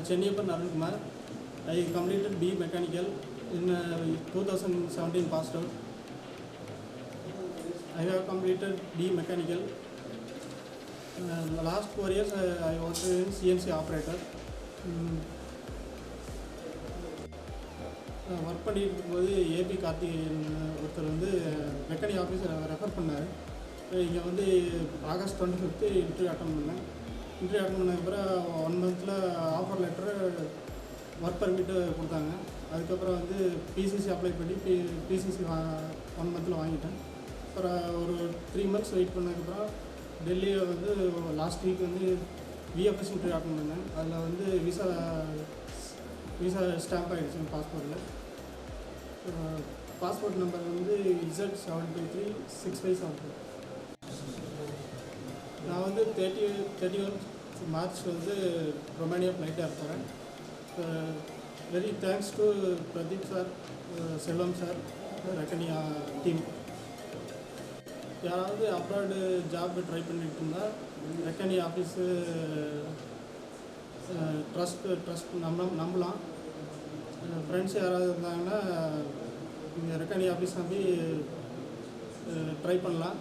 Chenniyappan Arunkumar. I completed B Mechanical in 2017 passed out. I have completed B Mechanical. The last 4 years I worked in CNC operator. Work பண்ணிட்டு இருக்கும்போது AB Karthikeyan ஒருத்தர் வந்து mechanic officer refer பண்ணார். இங்கே வந்து August 25 interview attend பண்ணேன். Interview attend பண்ணதுக்கப்புறம் 1 மந்தில் ஆஃபர் லெட்டரு ஒர்க் பர்மிட்டு கொடுத்தாங்க. அதுக்கப்புறம் வந்து பிசிசி அப்ளை பண்ணி பிசிசி 1 மந்தில் வாங்கிட்டேன். அப்புறம் ஒரு 3 மந்த்ஸ் வெயிட் பண்ணதுக்கப்புறம் டெல்லியில் வந்து லாஸ்ட் வீக் வந்து விஎஃப்எஸ் இன்டர்வியூ அட்டன் பண்ணேன். அதில் வந்து விசா ஸ்டாம்ப் ஆகிடுச்சு பாஸ்போர்ட்டில். பாஸ்போர்ட் நம்பர் வந்து Z7236574. நான் வந்து 31 மார்ச் வந்து ரொமானியா ஃப்ளைட்டை ஏற்பறேன். Very thanks to Pradeep sir, Selvam sir, ரெக்கனியா டீம். யாராவது அப்ராடு ஜாப் ட்ரை பண்ணிட்டு இருந்தால் ரெக்கனி ஆஃபீஸு ட்ரஸ்ட் நம்பலாம். ஃப்ரெண்ட்ஸ் யாராவது இருந்தாங்கன்னா இங்கே ரெக்கனி ஆஃபீஸ் நம்பி ட்ரை பண்ணலாம்.